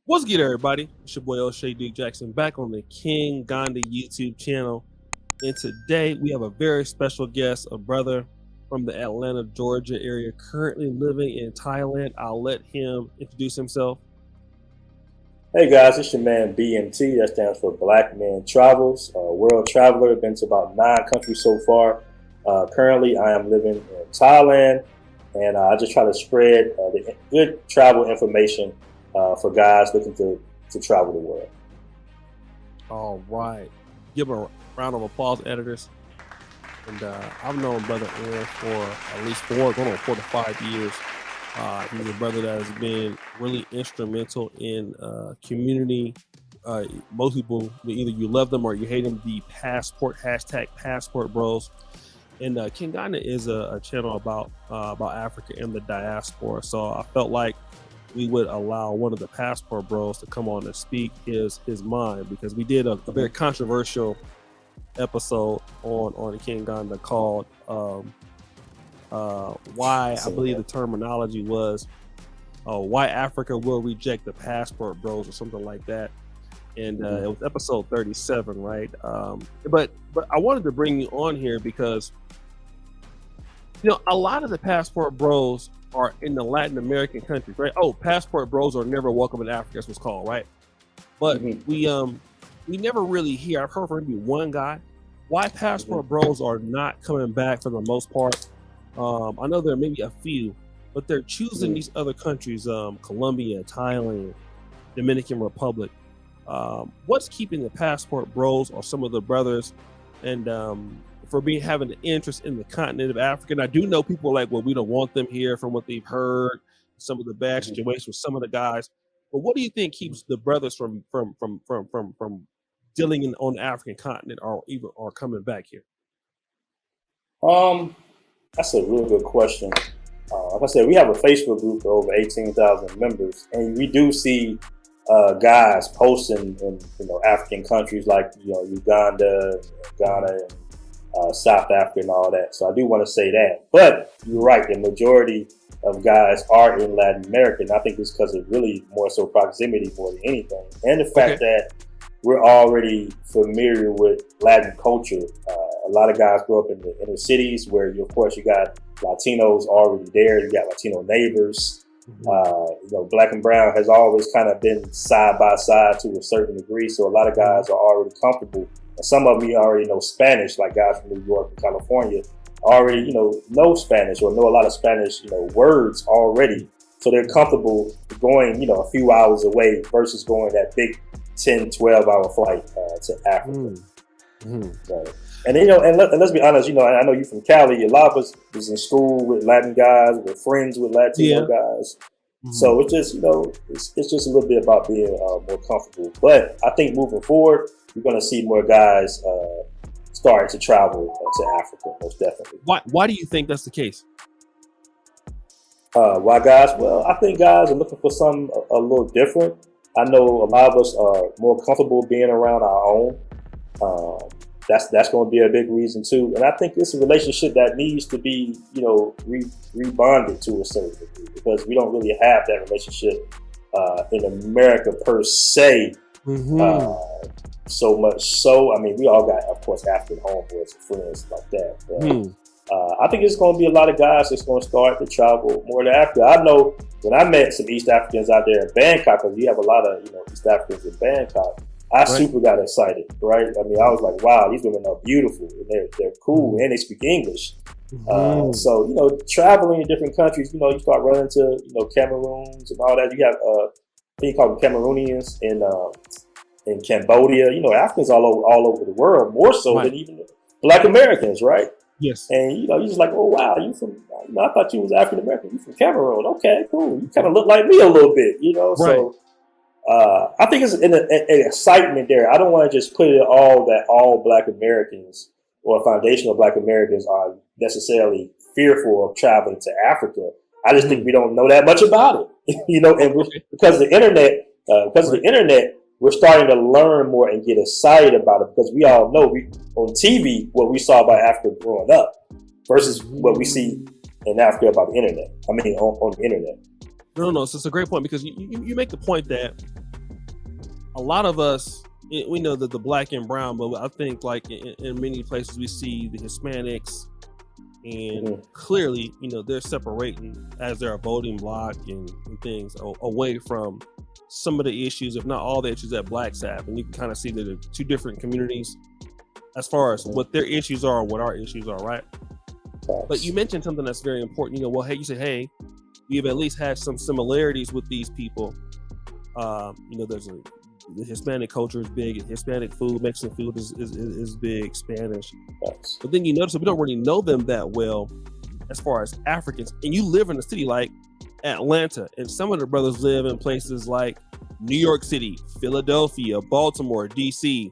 What's good, everybody? It's your boy O'Shea Duke Jackson back on the Kenganda YouTube channel. And today we have a very special guest, a brother from the Atlanta, Georgia area, currently living in Thailand. I'll let him introduce himself. Hey guys, it's your man BMT. That stands for Black Man Travels. World traveler. Been to about 9 countries so far. Currently, I am living in Thailand, and I just try to spread the good travel information for guys looking to travel the world. All right. Give a round of applause, editors. And I've known Brother Aaron for at least going on 4 to 5 years. He's a brother that has been really instrumental in community. Most people, either you love them or you hate them, the #passport bros. And Kenganda is a channel about Africa and the diaspora. So I felt like we would allow one of the passport bros to come on and speak his mind, because we did a very controversial episode on Kenganda called why, I believe the terminology was why Africa will reject the passport bros or something like that. And it was episode 37, right? But I wanted to bring you on here because, a lot of the passport bros are in the Latin American countries, right? Oh, passport bros are never welcome in Africa, that's what's called, right? But we never really hear, I've heard from maybe one guy, why passport bros are not coming back for the most part. I know there may be a few, but they're choosing these other countries, Colombia, Thailand, Dominican Republic. What's keeping the passport bros or some of the brothers and for having an interest in the continent of Africa? And I do know people are like, well, we don't want them here from what they've heard, some of the bad situations with some of the guys. But what do you think keeps the brothers from dealing on the African continent or coming back here? That's a really good question. Like I said, we have a Facebook group of over 18,000 members, and we do see guys posting in African countries like Uganda, Ghana, and South Africa, and all that. So I do want to say that. But you're right, the majority of guys are in Latin America, and I think it's because of really more so proximity more than anything, and the fact that we're already familiar with Latin culture. A lot of guys grow up in the inner cities where, of course, you got Latinos already there. You got Latino neighbors. Black and brown has always kind of been side by side to a certain degree. So a lot of guys are already comfortable. And some of them already know Spanish, like guys from New York and California already, know Spanish or know a lot of Spanish, words already. So they're comfortable going, a few hours away versus going that big 10, 12-hour flight to Africa. Right. And let's be honest, I know you from Cali. A lot of us was in school with Latin guys, we're friends with Latino guys. So it's just, it's just a little bit about being more comfortable. But I think moving forward, we're going to see more guys starting to travel to Africa, most definitely. Why do you think that's the case? Why guys? Well, I think guys are looking for something a little different. I know a lot of us are more comfortable being around our own. That's going to be a big reason too. And I think it's a relationship that needs to be, rebonded to a certain degree, because we don't really have that relationship in America per se. So much so, I mean, we all got, of course, African homeboys and friends like that. But I think it's going to be a lot of guys that's going to start to travel more to Africa. I know when I met some East Africans out there in Bangkok, because we have a lot of East Africans in Bangkok, I super got excited, right? I mean, I was like, wow, these women are beautiful, and they're cool, and they speak English. So, traveling in different countries, you start running into, Cameroons and all that. You have, I think you call them Cameroonians in Cambodia. Africans all over the world, more so than even Black Americans, right? Yes. And, you're just like, oh, wow, you from, I thought you was African American. You from Cameroon. Okay, cool. You kind of look like me a little bit, So I think it's an excitement there. I don't want to just put it all that all Black Americans or foundational Black Americans are necessarily fearful of traveling to Africa. I just think we don't know that much about it, and because of the internet, we're starting to learn more and get excited about it, because we all know on TV what we saw about Africa growing up versus what we see in Africa about the internet. I mean, on the internet. No. So it's a great point, because you make the point that a lot of us, we know that the black and brown, but I think like in many places we see the Hispanics, and clearly, they're separating as they're a voting bloc and things away from some of the issues, if not all the issues that blacks have. And you can kind of see that there are two different communities as far as what their issues are and what our issues are, right? But you mentioned something that's very important. You say, hey, we've at least had some similarities with these people. The Hispanic culture is big. Hispanic food, Mexican food is big. Spanish, but then you notice that we don't really know them that well as far as Africans. And you live in a city like Atlanta, and some of the brothers live in places like New York City, Philadelphia, Baltimore, DC,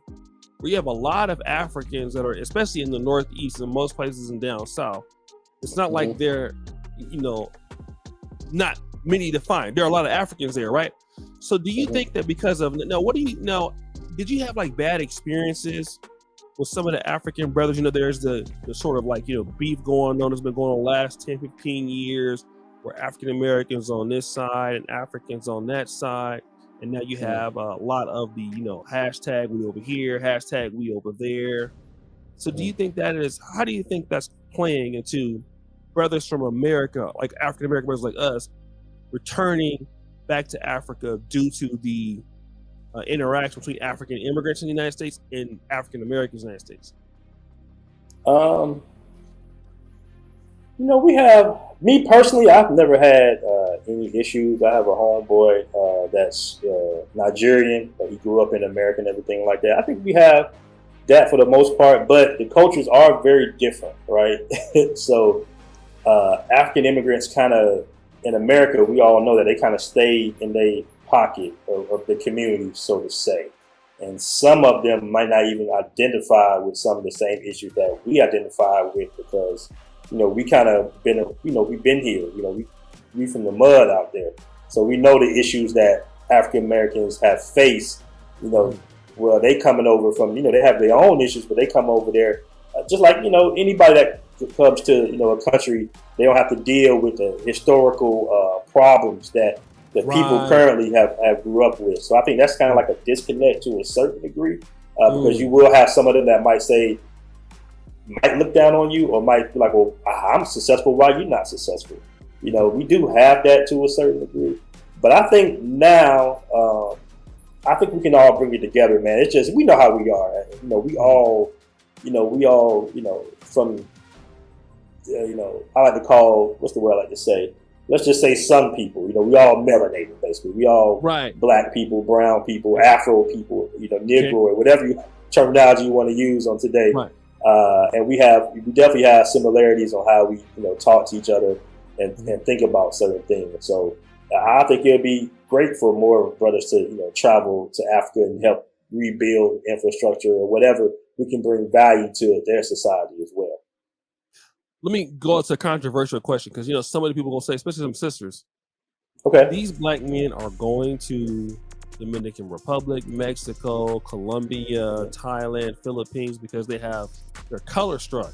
where you have a lot of Africans that are, especially in the Northeast and most places in down South. It's not like they're, not many to find. There are a lot of Africans there, right? So do you think that because of, did you have like bad experiences with some of the African brothers? There's the sort of like, beef going on that's been going on the last 10, 15 years where African Americans on this side and Africans on that side. And now you have a lot of the, hashtag we over here, hashtag we over there. So do you think how do you think that's playing into brothers from America, like African American brothers like us, returning back to Africa due to the interaction between African immigrants in the United States and African Americans in the United States? We have, me personally, I've never had any issues. I have a homeboy that's Nigerian, but he grew up in America and everything like that. I think we have that for the most part, but the cultures are very different, right? So African immigrants kind of, in America, we all know that they kind of stay in their pocket of the community, so to say. And some of them might not even identify with some of the same issues that we identify with, because, we kind of been, we've been here, we from the mud out there. So we know the issues that African Americans have faced, well, they coming over from, they have their own issues, but they come over there, just like, anybody that comes to, a country, they don't have to deal with the historical problems that people currently have grew up with. So I think that's kind of like a disconnect to a certain degree, because you will have some of them that might look down on you, or might be like, well, I'm successful, why you not successful? We do have that to a certain degree. But I think now, I think we can all bring it together, man. It's just, we know how we are. We all, from, I like to call, what's the word I like to say? Let's just say some people, we all melanated, basically. We all black people, brown people, Afro people, Negro, or whatever terminology you want to use on today. Right. And we definitely have similarities on how we, talk to each other and think about certain things. So I think it'll be great for more brothers to, travel to Africa and help rebuild infrastructure or whatever we can bring value to their society as well. Let me go to a controversial question, because some of the people will say, especially some sisters, okay, these black men are going to Dominican Republic, Mexico, Colombia, Thailand, Philippines, because they're color struck.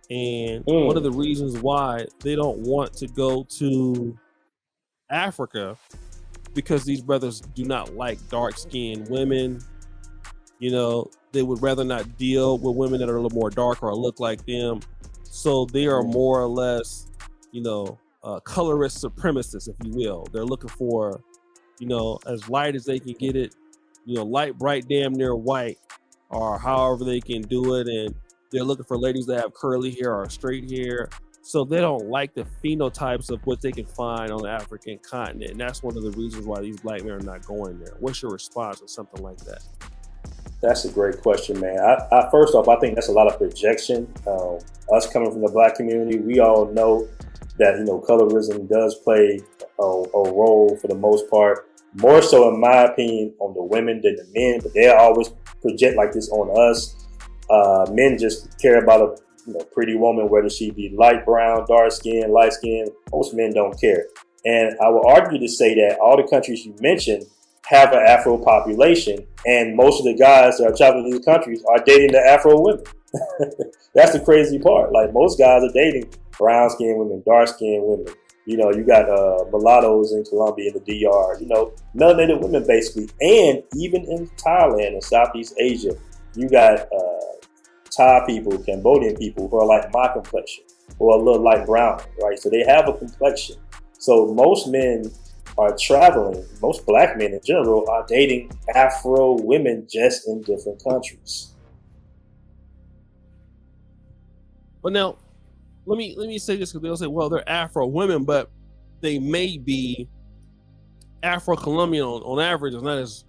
And one of the reasons why they don't want to go to Africa, because these brothers do not like dark-skinned women. They would rather not deal with women that are a little more dark or look like them. So they are more or less, colorist supremacists, if you will. They're looking for, as light as they can get it, light, bright, damn near white, or however they can do it. And they're looking for ladies that have curly hair or straight hair. So they don't like the phenotypes of what they can find on the African continent. And that's one of the reasons why these black men are not going there. What's your response to something like that? That's a great question, man. I first off, I think that's a lot of projection. Us coming from the black community, we all know that, colorism does play a role for the most part, more so in my opinion on the women than the men, but they always project like this on us. Men just care about a pretty woman, whether she be light brown, dark skin, light skin. Most men don't care. And I would argue to say that all the countries you mentioned have an Afro population, and most of the guys that are traveling to these countries are dating the Afro women. That's the crazy part. Like, most guys are dating brown skinned women, dark skinned women, You know, you got mulattoes in Colombia, in the DR. You know, melanated women basically, and even in Thailand and Southeast Asia, you got Thai people, Cambodian people who are like my complexion or a little light brown, right? So they have a complexion. So most men are traveling. Most black men in general are dating Afro women just in different countries. But now, let me say this, because they'll say, well, they're Afro women, but they may be Afro-Colombian on average. It's not as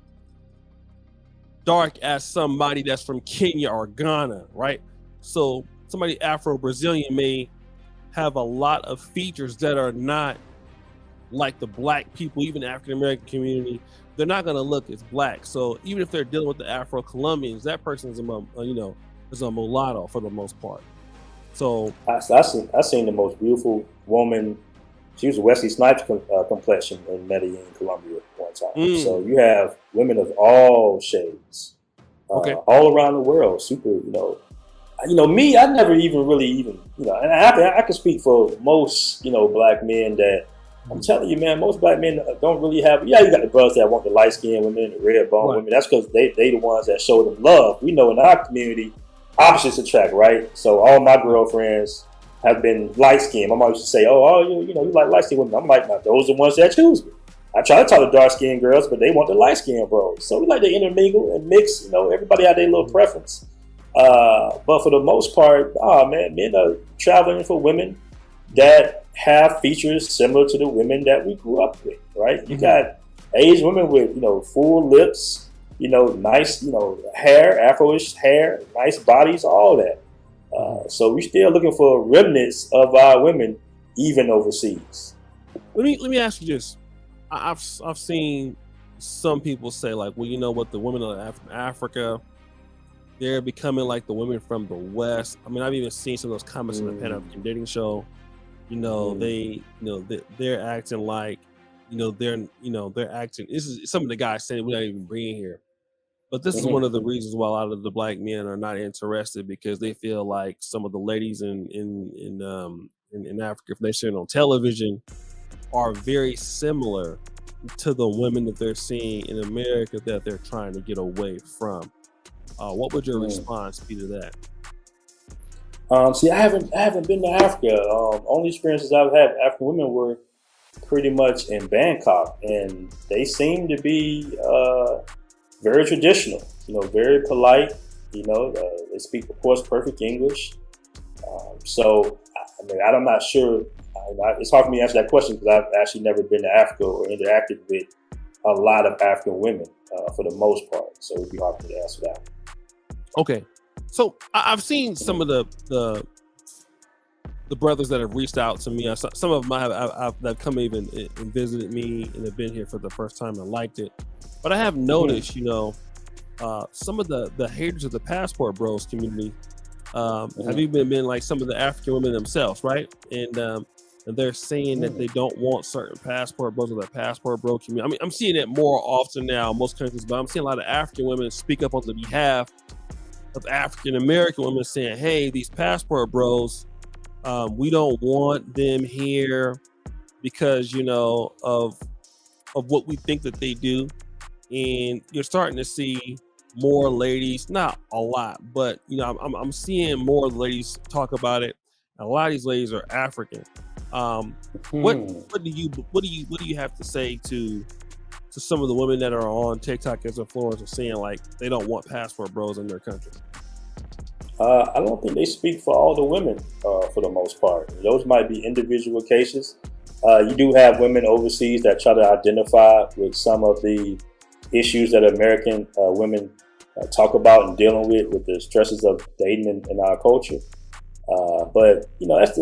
dark as somebody that's from Kenya or Ghana, right? So somebody Afro-Brazilian may have a lot of features that are not like the black people, even the African-American community. They're not going to look as black. So even if they're dealing with the Afro-Colombians, that person is is a mulatto for the most part. So I seen the most beautiful woman. She was a Wesley Snipes complexion in Medellin, Colombia, one time. So you have women of all shades, all around the world. Super, me. I never even really and I can speak for most, black men that I'm telling you, man. Most black men don't really have. Yeah, you got the brothers that want the light skinned women, the red bone women. That's because they the ones that show them love. We know in our community, opposites attract, right? So all my girlfriends have been light skinned. My mom used to say, you like light skinned women. I'm like, no, those are the ones that choose me. I try to talk to dark skinned girls, but they want the light skinned bros. So we like to intermingle and mix. Everybody had their little preference. But for the most part, men are traveling for women that have features similar to the women that we grew up with, right? You got Asian women with, full lips, nice, hair, Afro-ish hair, nice bodies, all that. So we're still looking for remnants of our women, even overseas. Let me ask you this. I've seen some people say, like, well, you know what, the women from Africa, they're becoming like the women from the West. I mean, I've even seen some of those comments in the Pan African Dating Show. They're acting like, they're acting. This is some of the guys saying we're not even bringing here. But this is one of the reasons why a lot of the black men are not interested, because they feel like some of the ladies in Africa, if they're seen on television, are very similar to the women that they're seeing in America that they're trying to get away from. What would your response be to that? See, I haven't been to Africa. Only experiences I've had with African women were pretty much in Bangkok, and they seem to be very traditional. Very polite. They speak, of course, perfect English. So, I'm not sure. It's hard for me to answer that question because I've actually never been to Africa or interacted with a lot of African women for the most part. So it would be hard for me to answer that. Okay. So I've seen some of the brothers that have reached out to me. Some of them have come even and visited me and have been here for the first time and liked it. But I have noticed, some of the haters of the Passport Bros community have even been like some of the African women themselves, right? And they're saying that they don't want certain Passport Bros or the Passport Bro community. I mean, I'm seeing it more often now in most countries, but I'm seeing a lot of African women speak up on the behalf of African American women, saying, hey, these Passport Bros, we don't want them here because of what we think that they do. And you're starting to see more ladies, not a lot, but I'm seeing more ladies talk about it. A lot of these ladies are African. What do you have to say to some of the women that are on TikTok as influencers, saying like they don't want Passport Bros in their country? I don't think they speak for all the women for the most part. Those might be individual cases. You do have women overseas that try to identify with some of the issues that American women talk about and dealing with the stresses of dating in our culture. But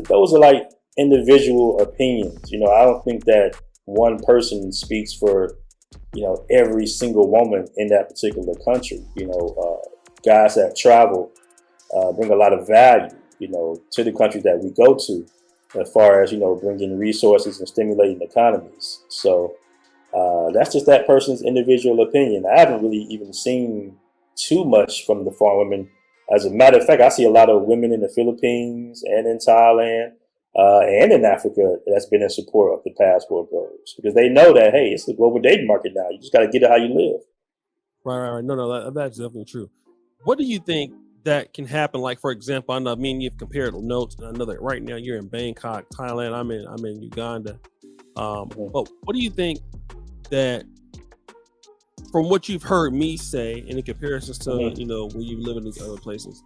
those are like individual opinions. I don't think that one person speaks for every single woman in that particular country. Guys that travel bring a lot of value, to the countries that we go to, as far as bringing resources and stimulating economies. So that's just that person's individual opinion. I haven't really even seen too much from the foreign women. As a matter of fact, I see a lot of women in the Philippines and in Thailand and in Africa that's been in support of the passport bros because they know that, hey, it's a global dating market now. You just got to get it how you live. Right. No, that's definitely true. What do you think that can happen? Like, for example, I know me and you've compared notes, and I know that right now you're in Bangkok, Thailand. I'm in Uganda. But what do you think that, from what you've heard me say, and in comparisons to when you live in these other places,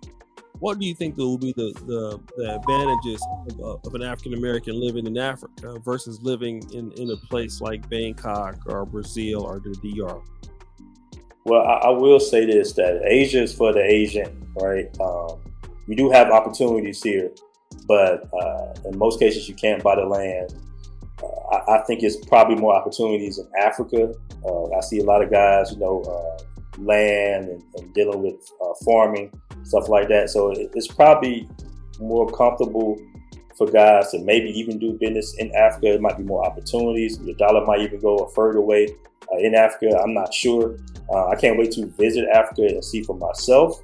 what do you think will be the advantages of an African American living in Africa versus living in a place like Bangkok or Brazil or the DR? Well, I will say this, that Asia is for the Asian, right? You do have opportunities here, but in most cases you can't buy the land. I think it's probably more opportunities in Africa. I see a lot of guys, land and dealing with farming, stuff like that. So it's probably more comfortable for guys to maybe even do business in Africa. It might be more opportunities. The dollar might even go a further way in Africa. I'm not sure. I can't wait to visit Africa and see for myself.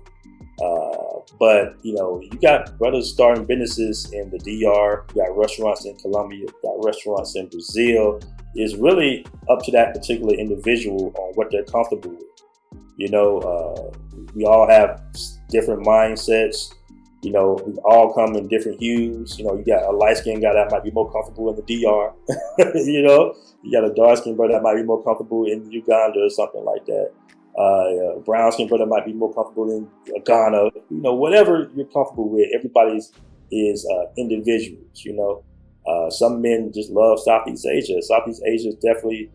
But you got brothers starting businesses in the DR, you got restaurants in Colombia, you got restaurants in Brazil. It's really up to that particular individual on what they're comfortable with. We all have different mindsets. We all come in different hues. You got a light-skinned guy that might be more comfortable in the DR. You got a dark-skinned brother that might be more comfortable in Uganda or something like that. Brown-skinned brother might be more comfortable in Ghana. Whatever you're comfortable with, everybody is individuals. Some men just love Southeast Asia. Southeast Asia is definitely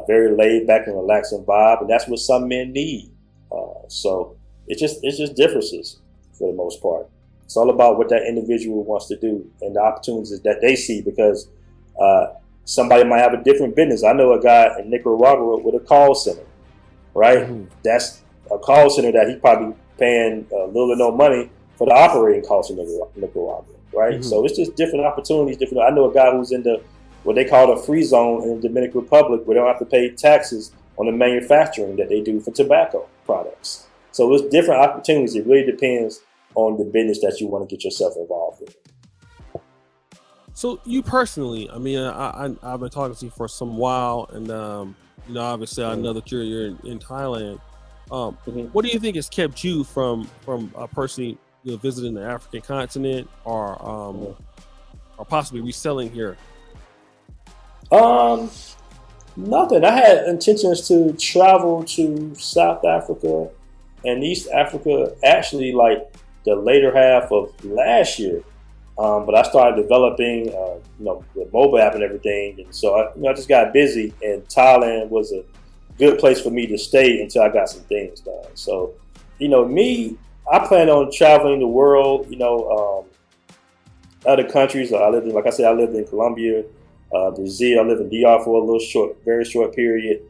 very laid back and relaxing vibe, and that's what some men need. So it's just differences for the most part. It's all about what that individual wants to do and the opportunities that they see, because somebody might have a different business. I know a guy in Nicaragua with a call center, right? Mm-hmm. That's a call center that he's probably paying little or no money for the operating costs in Nicaragua, right? Mm-hmm. So it's just different opportunities. I know a guy who's in what they call the free zone in the Dominican Republic, where they don't have to pay taxes on the manufacturing that they do for tobacco products. So it's different opportunities. It really depends on the business that you want to get yourself involved in. So you personally, I've been talking to you for some while, and obviously I know that you're in Thailand. What do you think has kept you from personally visiting the African continent or possibly reselling here? Nothing. I had intentions to travel to South Africa and East Africa actually like the later half of last year. But I started developing, the mobile app and everything. And so I just got busy, and Thailand was a good place for me to stay until I got some things done. So, I plan on traveling the world, other countries. I lived in Colombia, Brazil. I lived in DR for a very short period.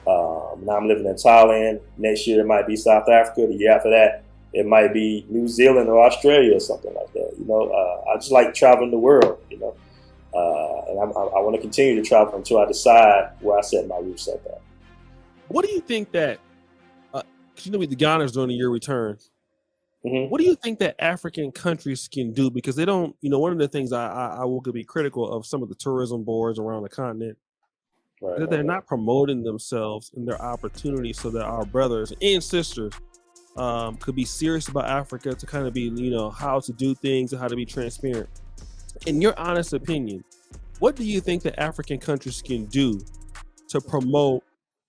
Now I'm living in Thailand. Next year it might be South Africa. The year after that, it might be New Zealand or Australia or something like that. I just like traveling the world, and I want to continue to travel until I decide where I set my roots up at. What do you think that, with the Ghanaians during the year return, what do you think that African countries can do? Because they don't, one of the things I will be critical of some of the tourism boards around the continent, that they're not promoting themselves and their opportunities so that our brothers and sisters could be serious about Africa, to kind of be, how to do things and how to be transparent. In your honest opinion, what do you think that African countries can do to promote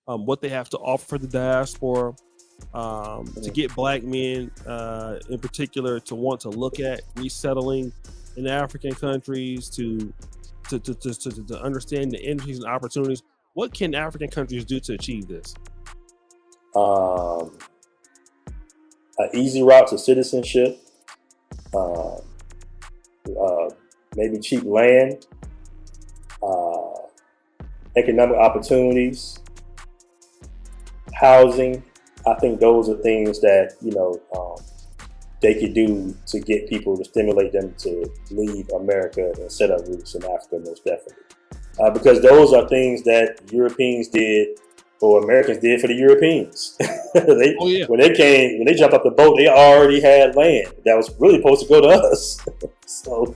what they have to offer for the diaspora, to get Black men in particular to want to look at resettling in African countries, to understand the industries and opportunities? What can African countries do to achieve this? An easy route to citizenship, maybe cheap land, economic opportunities, housing. I think those are things that they could do to get people, to stimulate them to leave America and set up roots in Africa, most definitely. Because those are things that Europeans did, or Americans did for the Europeans. When they jumped off the boat, they already had land that was really supposed to go to us. So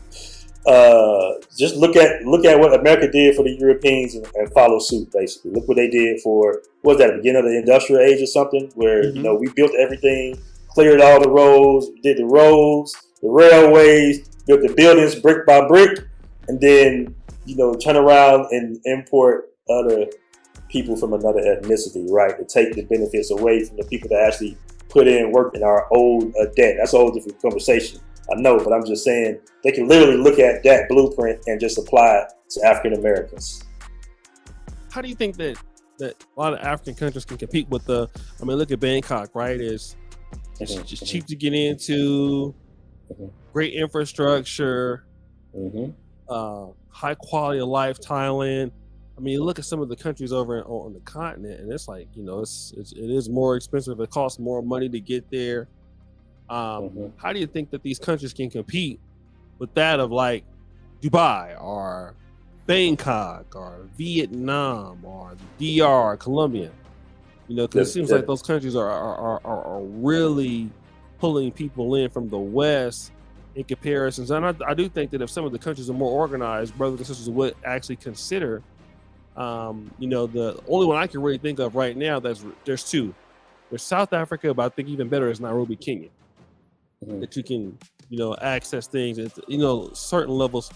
just look at what America did for the Europeans and follow suit. Basically, look what they did for what was that, the beginning of the industrial age or something, where we built everything, cleared all the roads, did the roads, the railways, built the buildings brick by brick, and then turn around and import other people from another ethnicity, right? To take the benefits away from the people that actually put in work in our old debt. That's a whole different conversation. I know, but I'm just saying they can literally look at that blueprint and just apply it to African Americans. How do you think that a lot of African countries can compete with look at Bangkok, right? It's just cheap to get into, great infrastructure, high quality of life, Thailand. I mean, you look at some of the countries over on the continent, and it's like, it is more expensive. It costs more money to get there. How do you think that these countries can compete with that of like Dubai or Bangkok or Vietnam or the DR, Colombia? Because it seems like those countries are really pulling people in from the West in comparisons. And I do think that if some of the countries are more organized, brothers and sisters would actually consider. The only one I can really think of right now there's two. There's South Africa, but I think even better is Nairobi, Kenya. That you can, access things at, certain levels,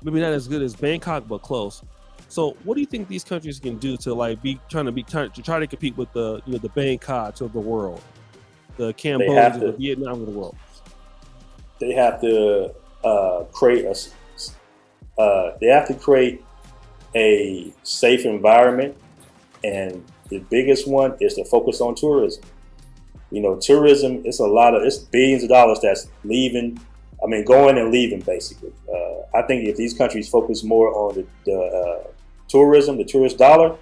maybe not as good as Bangkok, but close. So what do you think these countries can do to try to compete with the Bangkoks of the world, the Cambodians, the Vietnam of the world? They have to create a safe environment, and the biggest one is to focus on tourism. Tourism, it's billions of dollars that's leaving. I mean, going and leaving, basically. I think if these countries focus more on the tourism, the tourist dollar,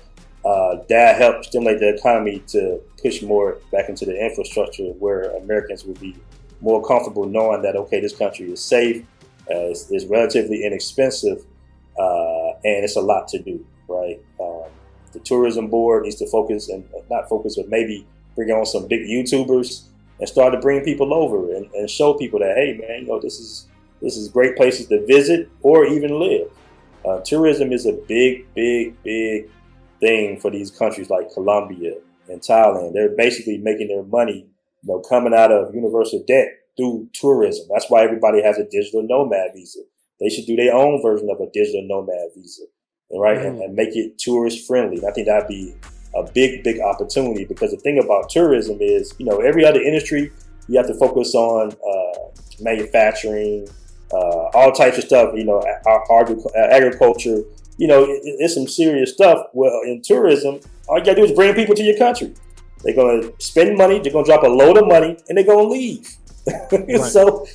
that helps stimulate the economy to push more back into the infrastructure, where Americans will be more comfortable knowing that, okay, this country is safe, it's relatively inexpensive, and it's a lot to do, right? The tourism board needs to but maybe bring on some big YouTubers and start to bring people over and show people that, hey man, this is great places to visit or even live. Tourism is a big thing for these countries like Colombia and Thailand. They're basically making their money, coming out of universal debt through tourism. That's why everybody has a digital nomad visa. They should do their own version of a digital nomad visa, right? And make it tourist friendly. I think that'd be a big opportunity, because the thing about tourism is, every other industry, you have to focus on manufacturing, all types of stuff, agriculture, it's some serious stuff. Well, in tourism, all you gotta do is bring people to your country. They're gonna spend money, they're gonna drop a load of money, and they're gonna leave. Right. So,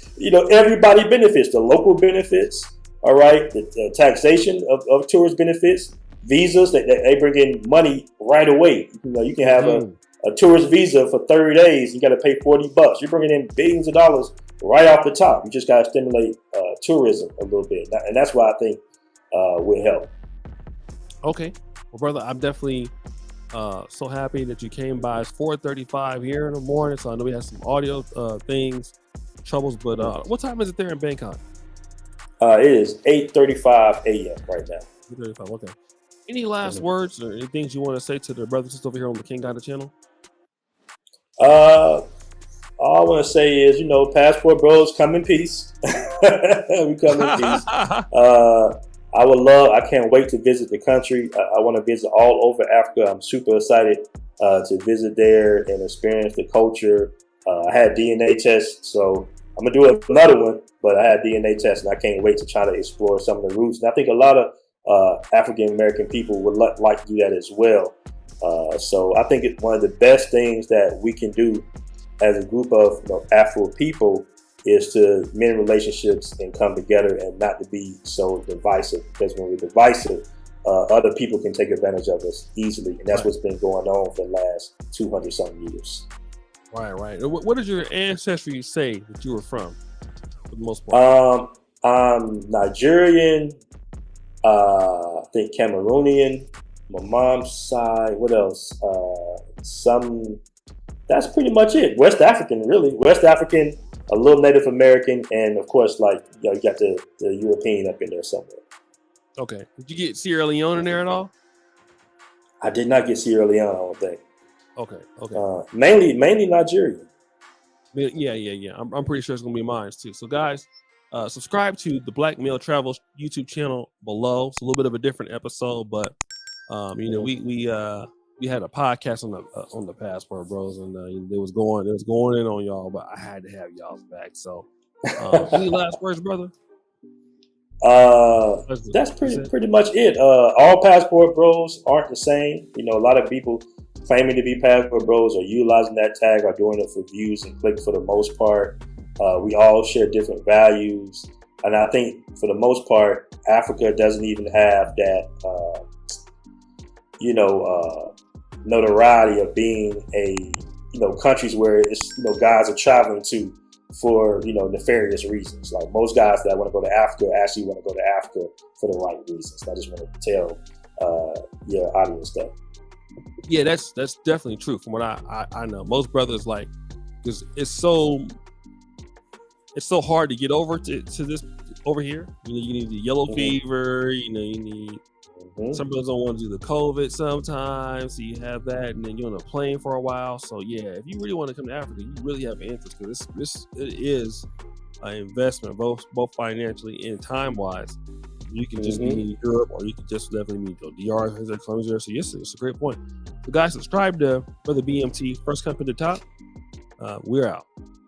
everybody benefits. The local benefits, all right, the taxation of tourist benefits, visas, they bring in money right away. You can have a tourist visa for 30 days. You got to pay $40. You're bringing in billions of dollars right off the top. You just got to stimulate tourism a little bit, and that's why I think will help. Okay, well, brother, I'm definitely so happy that you came by. It's 4:35 here in the morning, so I know we have some audio troubles. But what time is it there in Bangkok? It is 8:35 a.m. right now. 8:35. Okay. Any last words or any things you want to say to the brothers and sisters over here on the Kenganda channel? All I want to say is, Passport Bros, come in peace. We come in peace. I can't wait to visit the country. I want to visit all over Africa. I'm super excited to visit there and experience the culture. I had DNA tests, so I'm going to do another one, but I had DNA tests, and I can't wait to try to explore some of the roots. And I think a lot of African American people would like to do that as well. So I think it's one of the best things that we can do as a group of Afro people is to mend relationships and come together, and not to be so divisive. Because when we're divisive, other people can take advantage of us easily, and that's what's been going on for the last 200-something years. Right. What did your ancestry say that you were from, for the most part? I'm Nigerian. I think Cameroonian. My mom's side. What else? That's pretty much it. West African, really. West African a little Native American, and of course, like you got the European up in there somewhere. Okay. Did you get Sierra Leone in there at all? I did not get Sierra Leone, I don't think. Okay. Mainly Nigerian. Yeah. I'm pretty sure it's gonna be mine too. So guys, subscribe to the Black Male Travels YouTube channel below. It's a little bit of a different episode, but we had a podcast on the Passport Bros, and it was going in on y'all, but I had to have y'all's back. So any last words, brother? That's pretty much it. All Passport Bros aren't the same. A lot of people claiming to be Passport Bros are utilizing that tag, are doing it for views and clicks for the most part. We all share different values, and I think for the most part, Africa doesn't even have that notoriety of being a countries where it's guys are traveling to for nefarious reasons. Like most guys that want to go to Africa actually want to go to Africa for the right reasons. I just want to tell your audience that. Yeah, that's definitely true from what I know. Most brothers, like, because it's so hard to get over to this over here. You need the yellow fever. You need. Some brothers don't want to do the COVID sometimes, so you have that, and then you're on a plane for a while. So yeah, if you really want to come to Africa, you really have an interest, because it is an investment, both financially and time wise. You can just be in Europe, or you can just definitely meet DR, Colombia. So yes, it's a great point. So guys, subscribe to Brother BMT. First come to the top. We're out.